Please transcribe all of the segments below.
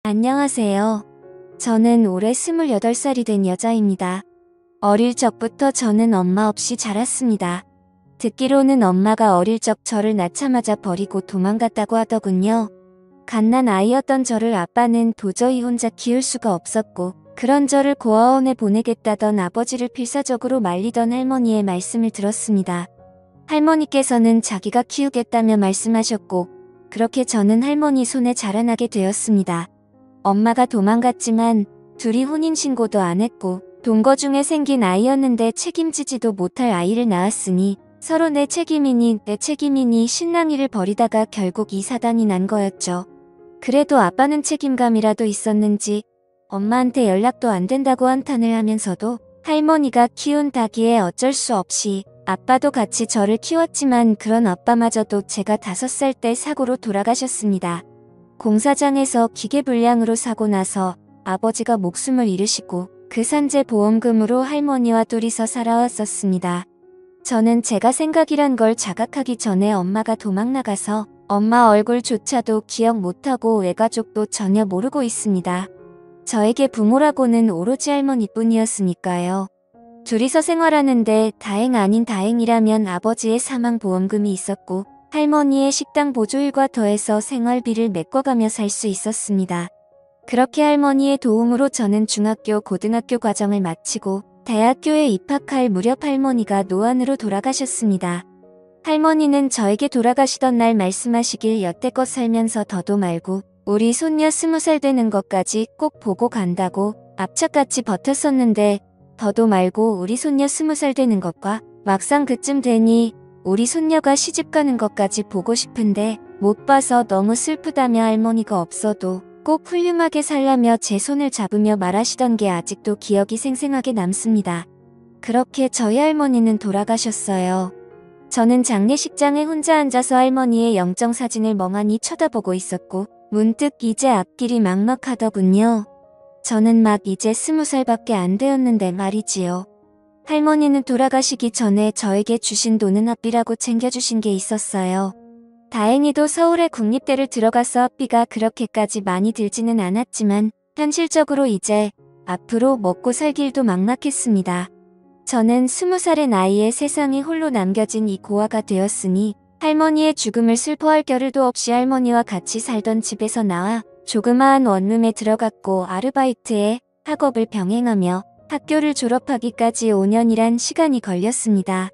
안녕하세요. 저는 올해 28살이 된 여자입니다. 어릴 적부터 저는 엄마 없이 자랐습니다. 듣기로는 엄마가 어릴 적 저를 낳자마자 버리고 도망갔다고 하더군요. 갓난 아이였던 저를 아빠는 도저히 혼자 키울 수가 없었고 그런 저를 고아원에 보내겠다던 아버지를 필사적으로 말리던 할머니의 말씀을 들었습니다. 할머니께서는 자기가 키우겠다며 말씀하셨고 그렇게 저는 할머니 손에 자라나게 되었습니다. 엄마가 도망갔지만 둘이 혼인신고도 안 했고 동거 중에 생긴 아이였는데 책임지지도 못할 아이를 낳았으니 서로 내 책임이니 신랑이를 버리다가 결국 이 사단이 난 거였죠. 그래도 아빠는 책임감이라도 있었는지 엄마한테 연락도 안 된다고 한탄을 하면서도 할머니가 키운 닭이에 어쩔 수 없이 아빠도 같이 저를 키웠지만 그런 아빠마저도 제가 5살 때 사고로 돌아가셨습니다. 공사장에서 기계불량으로 사고 나서 아버지가 목숨을 잃으시고 그 산재 보험금으로 할머니와 둘이서 살아왔었습니다. 저는 제가 생각이란 걸 자각하기 전에 엄마가 도망나가서 엄마 얼굴조차도 기억 못하고 외가족도 전혀 모르고 있습니다. 저에게 부모라고는 오로지 할머니뿐이었으니까요. 둘이서 생활하는데 다행 아닌 다행이라면 아버지의 사망보험금이 있었고 할머니의 식당 보조일과 더해서 생활비를 메꿔가며 살 수 있었습니다. 그렇게 할머니의 도움으로 저는 중학교, 고등학교 과정을 마치고 대학교에 입학할 무렵 할머니가 노안으로 돌아가셨습니다. 할머니는 저에게 돌아가시던 날 말씀하시길 여태껏 살면서 더도 말고 우리 손녀 20살 되는 것까지 꼭 보고 간다고 압착같이 버텼었는데 더도 말고 우리 손녀 20살 되는 것과 막상 그쯤 되니 우리 손녀가 시집가는 것까지 보고 싶은데 못 봐서 너무 슬프다며 할머니가 없어도 꼭 훌륭하게 살라며 제 손을 잡으며 말하시던 게 아직도 기억이 생생하게 남습니다. 그렇게 저희 할머니는 돌아가셨어요. 저는 장례식장에 혼자 앉아서 할머니의 영정사진을 멍하니 쳐다보고 있었고 문득 이제 앞길이 막막하더군요. 저는 막 이제 20살밖에 안 되었는데 말이지요. 할머니는 돌아가시기 전에 저에게 주신 돈은 학비라고 챙겨주신 게 있었어요. 다행히도 서울의 국립대를 들어가서 학비가 그렇게까지 많이 들지는 않았지만 현실적으로 이제 앞으로 먹고 살 길도 막막했습니다. 저는 20살의 나이에 세상에 홀로 남겨진 이 고아가 되었으니 할머니의 죽음을 슬퍼할 겨를도 없이 할머니와 같이 살던 집에서 나와 조그마한 원룸에 들어갔고 아르바이트에 학업을 병행하며 학교를 졸업하기까지 5년이란 시간이 걸렸습니다.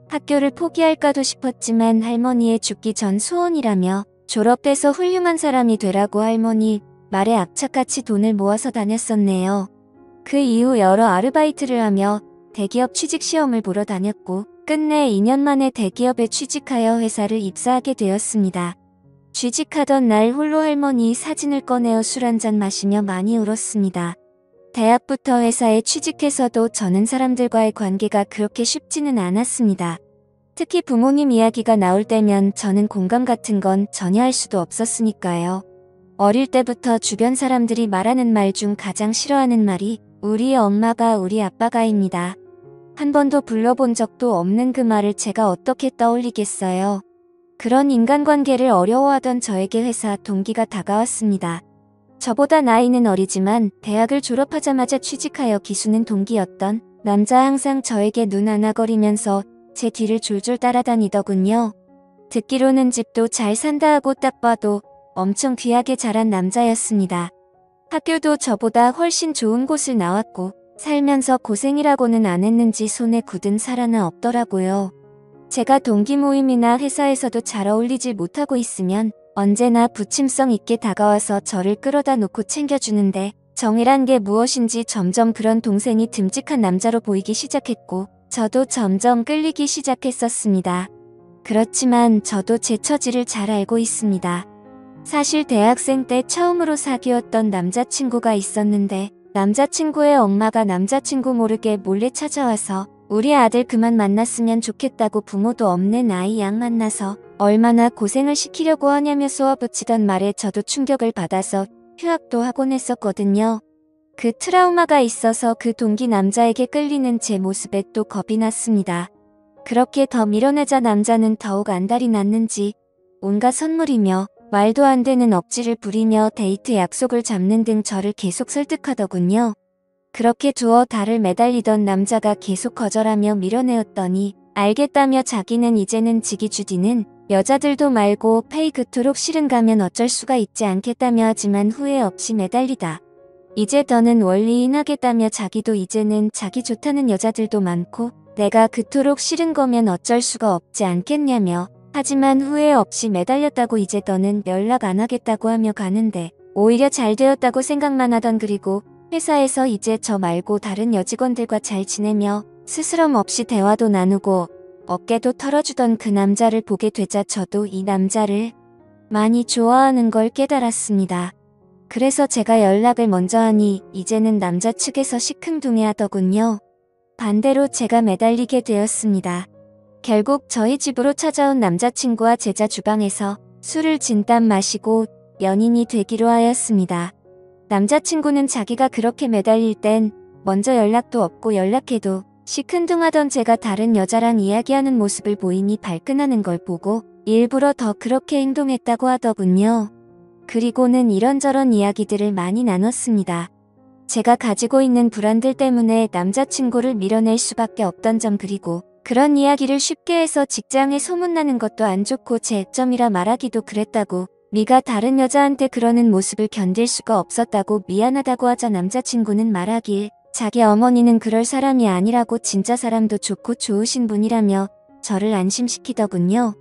학교를 포기할까도 싶었지만 할머니의 죽기 전 소원이라며 졸업해서 훌륭한 사람이 되라고 할머니 말에 악착같이 돈을 모아서 다녔었네요. 그 이후 여러 아르바이트를 하며 대기업 취직시험을 보러 다녔고 끝내 2년 만에 대기업에 취직하여 회사를 입사하게 되었습니다. 취직하던 날 홀로 할머니 사진을 꺼내어 술 한잔 마시며 많이 울었습니다. 대학부터 회사에 취직해서도 저는 사람들과의 관계가 그렇게 쉽지는 않았습니다. 특히 부모님 이야기가 나올 때면 저는 공감 같은 건 전혀 할 수도 없었으니까요. 어릴 때부터 주변 사람들이 말하는 말 중 가장 싫어하는 말이 우리 엄마가 우리 아빠가입니다. 한 번도 불러본 적도 없는 그 말을 제가 어떻게 떠올리겠어요. 그런 인간관계를 어려워하던 저에게 회사 동기가 다가왔습니다. 저보다 나이는 어리지만 대학을 졸업하자마자 취직하여 기수는 동기였던 남자 항상 저에게 눈 안아거리면서 제 뒤를 졸졸 따라다니더군요. 듣기로는 집도 잘 산다 하고 딱 봐도 엄청 귀하게 자란 남자였습니다. 학교도 저보다 훨씬 좋은 곳을 나왔고 살면서 고생이라고는 안 했는지 손에 굳은 살 하나 없더라고요. 제가 동기 모임이나 회사에서도 잘 어울리지 못하고 있으면 언제나 부침성 있게 다가와서 저를 끌어다 놓고 챙겨주는데 정이란 게 무엇인지 점점 그런 동생이 듬직한 남자로 보이기 시작했고 저도 점점 끌리기 시작했었습니다. 그렇지만 저도 제 처지를 잘 알고 있습니다. 사실 대학생 때 처음으로 사귀었던 남자친구가 있었는데 남자친구의 엄마가 남자친구 모르게 몰래 찾아와서 우리 아들 그만 만났으면 좋겠다고 부모도 없는 아이 양 만나서 얼마나 고생을 시키려고 하냐며 쏘아붙이던 말에 저도 충격을 받아서 휴학도 하곤 했었거든요. 그 트라우마가 있어서 그 동기 남자에게 끌리는 제 모습에 또 겁이 났습니다. 그렇게 더 밀어내자 남자는 더욱 안달이 났는지 온갖 선물이며 말도 안 되는 억지를 부리며 데이트 약속을 잡는 등 저를 계속 설득하더군요. 그렇게 두어 달을 매달리던 남자가 계속 거절하며 밀어내었더니 알겠다며 자기는 이제는 지기 주디는 여자들도 말고 페이 그토록 싫은 가면 어쩔 수가 있지 않겠다며 하지만 후회 없이 매달리다. 이제 더는 원리인 하겠다며 자기도 이제는 자기 좋다는 여자들도 많고 내가 그토록 싫은 거면 어쩔 수가 없지 않겠냐며 하지만 후회 없이 매달렸다고 이제 더는 연락 안 하겠다고 하며 가는데 오히려 잘 되었다고 생각만 하던 그리고 회사에서 이제 저 말고 다른 여직원들과 잘 지내며 스스럼 없이 대화도 나누고 어깨도 털어주던 그 남자를 보게 되자 저도 이 남자를 많이 좋아하는 걸 깨달았습니다. 그래서 제가 연락을 먼저 하니 이제는 남자 측에서 시큰둥해하더군요. 반대로 제가 매달리게 되었습니다. 결국 저희 집으로 찾아온 남자친구와 제자 주방에서 술을 진땀 마시고 연인이 되기로 하였습니다. 남자친구는 자기가 그렇게 매달릴 땐 먼저 연락도 없고 연락해도 시큰둥하던 제가 다른 여자랑 이야기하는 모습을 보이니 발끈하는 걸 보고 일부러 더 그렇게 행동했다고 하더군요. 그리고는 이런저런 이야기들을 많이 나눴습니다. 제가 가지고 있는 불안들 때문에 남자친구를 밀어낼 수밖에 없던 점 그리고 그런 이야기를 쉽게 해서 직장에 소문나는 것도 안 좋고 제 애점이라 말하기도 그랬다고 네가 다른 여자한테 그러는 모습을 견딜 수가 없었다고 미안하다고 하자 남자친구는 말하길 자기 어머니는 그럴 사람이 아니라고 진짜 사람도 좋고 좋으신 분이라며 저를 안심시키더군요.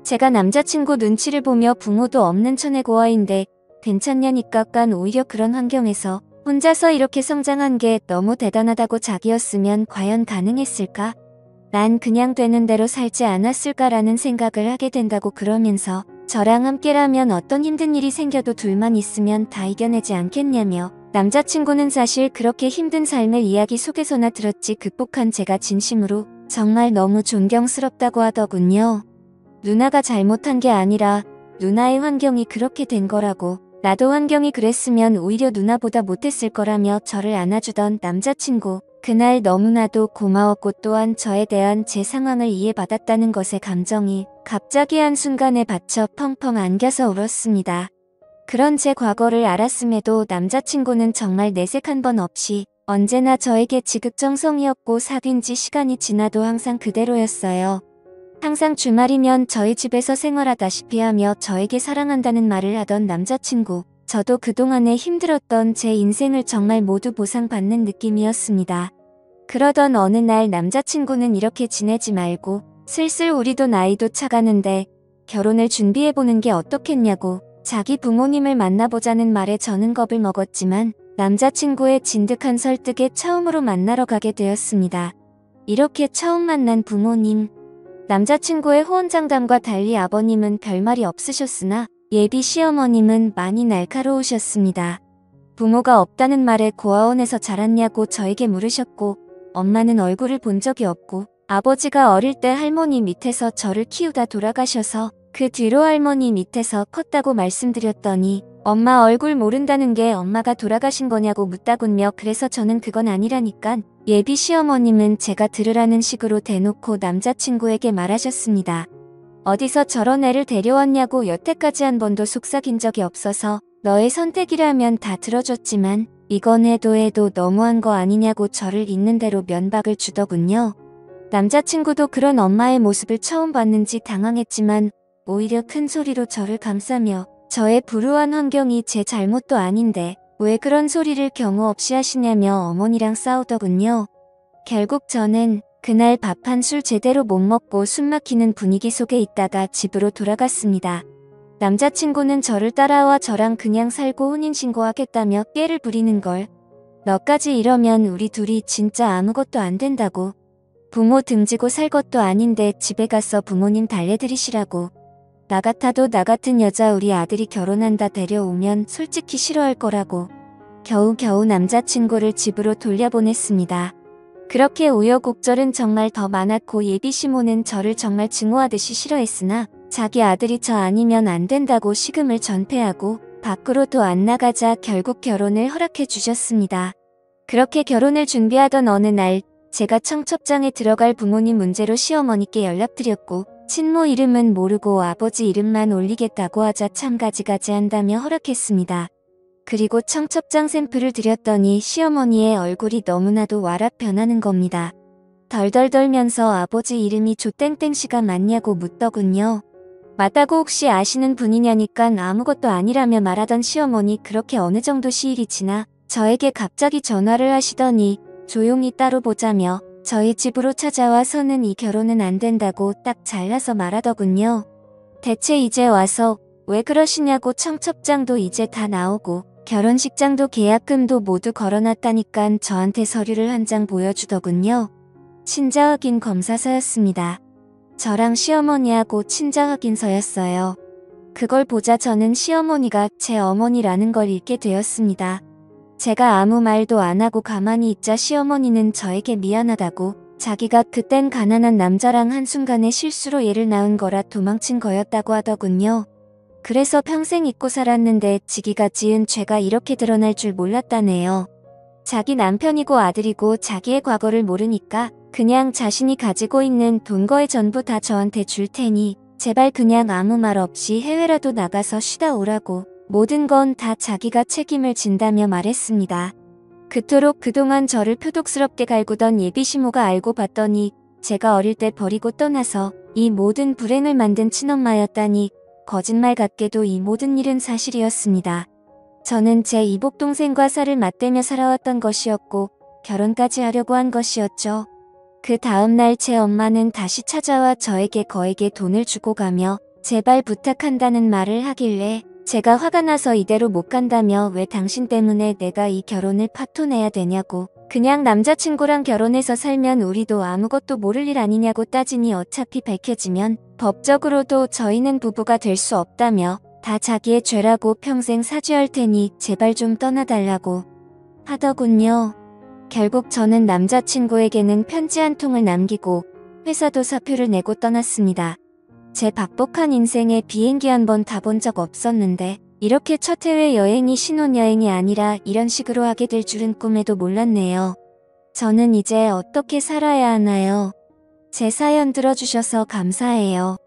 제가 남자친구 눈치를 보며 부모도 없는 천의 고아인데 괜찮냐니까 깐 오히려 그런 환경에서 혼자서 이렇게 성장한 게 너무 대단하다고 자기였으면 과연 가능했을까? 난 그냥 되는 대로 살지 않았을까라는 생각을 하게 된다고 그러면서 저랑 함께라면 어떤 힘든 일이 생겨도 둘만 있으면 다 이겨내지 않겠냐며 남자친구는 사실 그렇게 힘든 삶을 이야기 속에서나 들었지 극복한 제가 진심으로 정말 너무 존경스럽다고 하더군요. 누나가 잘못한 게 아니라 누나의 환경이 그렇게 된 거라고 나도 환경이 그랬으면 오히려 누나보다 못했을 거라며 저를 안아주던 남자친구 그날 너무나도 고마웠고 또한 저에 대한 제 상황을 이해받았다는 것에 감정이 갑자기 한순간에 받쳐 펑펑 안겨서 울었습니다. 그런 제 과거를 알았음에도 남자친구는 정말 내색 한 번 없이 언제나 저에게 지극정성이었고 사귄 지 시간이 지나도 항상 그대로였어요. 항상 주말이면 저희 집에서 생활하다시피 하며 저에게 사랑한다는 말을 하던 남자친구. 저도 그동안에 힘들었던 제 인생을 정말 모두 보상받는 느낌이었습니다. 그러던 어느 날 남자친구는 이렇게 지내지 말고 슬슬 우리도 나이도 차가는데 결혼을 준비해보는 게 어떻겠냐고 자기 부모님을 만나보자는 말에 저는 겁을 먹었지만 남자친구의 진득한 설득에 처음으로 만나러 가게 되었습니다. 이렇게 처음 만난 부모님. 남자친구의 호언장담과 달리 아버님은 별말이 없으셨으나 예비 시어머님은 많이 날카로우셨습니다. 부모가 없다는 말에 고아원에서 자랐냐고 저에게 물으셨고 엄마는 얼굴을 본 적이 없고 아버지가 어릴 때 할머니 밑에서 저를 키우다 돌아가셔서 그 뒤로 할머니 밑에서 컸다고 말씀드렸더니 엄마 얼굴 모른다는 게 엄마가 돌아가신 거냐고 묻다군요. 그래서 저는 그건 아니라니깐 예비 시어머님은 제가 들으라는 식으로 대놓고 남자친구에게 말하셨습니다. 어디서 저런 애를 데려왔냐고 여태까지 한 번도 속삭인 적이 없어서 너의 선택이라면 다 들어줬지만 이건 해도 너무한 거 아니냐고 저를 있는 대로 면박을 주더군요. 남자친구도 그런 엄마의 모습을 처음 봤는지 당황했지만 오히려 큰 소리로 저를 감싸며 저의 불우한 환경이 제 잘못도 아닌데 왜 그런 소리를 경우 없이 하시냐며 어머니랑 싸우더군요. 결국 저는 그날 밥 한 술 제대로 못 먹고 숨막히는 분위기 속에 있다가 집으로 돌아갔습니다. 남자친구는 저를 따라와 저랑 그냥 살고 혼인신고하겠다며 깨를 부리는 걸. 너까지 이러면 우리 둘이 진짜 아무것도 안 된다고. 부모 등지고 살 것도 아닌데 집에 가서 부모님 달래드리시라고. 나 같아도 나 같은 여자 우리 아들이 결혼한다 데려오면 솔직히 싫어할 거라고. 겨우겨우 남자친구를 집으로 돌려보냈습니다. 그렇게 우여곡절은 정말 더 많았고 예비 시모는 저를 정말 증오하듯이 싫어했으나 자기 아들이 저 아니면 안 된다고 식음을 전폐하고 밖으로도 안 나가자 결국 결혼을 허락해 주셨습니다. 그렇게 결혼을 준비하던 어느 날 제가 청첩장에 들어갈 부모님 문제로 시어머니께 연락드렸고 친모 이름은 모르고 아버지 이름만 올리겠다고 하자 참 가지가지 한다며 허락했습니다. 그리고 청첩장 샘플을 드렸더니 시어머니의 얼굴이 너무나도 와락 변하는 겁니다. 덜덜 떨면서 아버지 이름이 조땡땡씨가 맞냐고 묻더군요. 맞다고 혹시 아시는 분이냐니깐 아무것도 아니라며 말하던 시어머니 그렇게 어느 정도 시일이 지나 저에게 갑자기 전화를 하시더니 조용히 따로 보자며 저희 집으로 찾아와서는 이 결혼은 안 된다고 딱 잘라서 말하더군요. 대체 이제 와서 왜 그러시냐고 청첩장도 이제 다 나오고 결혼식장도 계약금도 모두 걸어놨다니깐 저한테 서류를 한 장 보여주더군요. 친자 확인 검사서였습니다. 저랑 시어머니하고 친자 확인서였어요. 그걸 보자 저는 시어머니가 제 어머니라는 걸 읽게 되었습니다. 제가 아무 말도 안 하고 가만히 있자 시어머니는 저에게 미안하다고 자기가 그땐 가난한 남자랑 한순간에 실수로 애를 낳은 거라 도망친 거였다고 하더군요. 그래서 평생 잊고 살았는데 지기가 지은 죄가 이렇게 드러날 줄 몰랐다네요. 자기 남편이고 아들이고 자기의 과거를 모르니까 그냥 자신이 가지고 있는 돈 거의 전부 다 저한테 줄 테니 제발 그냥 아무 말 없이 해외라도 나가서 쉬다 오라고 모든 건 다 자기가 책임을 진다며 말했습니다. 그토록 그동안 저를 표독스럽게 갈구던 예비시모가 알고 봤더니 제가 어릴 때 버리고 떠나서 이 모든 불행을 만든 친엄마였다니 거짓말 같게도 이 모든 일은 사실이었습니다. 저는 제 이복동생과 살을 맞대며 살아왔던 것이었고 결혼까지 하려고 한 것이었죠. 그 다음날 제 엄마는 다시 찾아와 저에게 거액의 돈을 주고 가며 제발 부탁한다는 말을 하길래 제가 화가 나서 이대로 못 간다며 왜 당신 때문에 내가 이 결혼을 파토내야 되냐고 그냥 남자친구랑 결혼해서 살면 우리도 아무것도 모를 일 아니냐고 따지니 어차피 밝혀지면 법적으로도 저희는 부부가 될 수 없다며 다 자기의 죄라고 평생 사죄할 테니 제발 좀 떠나달라고 하더군요. 결국 저는 남자친구에게는 편지 한 통을 남기고 회사도 사표를 내고 떠났습니다. 제 박복한 인생에 비행기 한 번 타본 적 없었는데 이렇게 첫 해외여행이 신혼여행이 아니라 이런 식으로 하게 될 줄은 꿈에도 몰랐네요. 저는 이제 어떻게 살아야 하나요? 제 사연 들어주셔서 감사해요.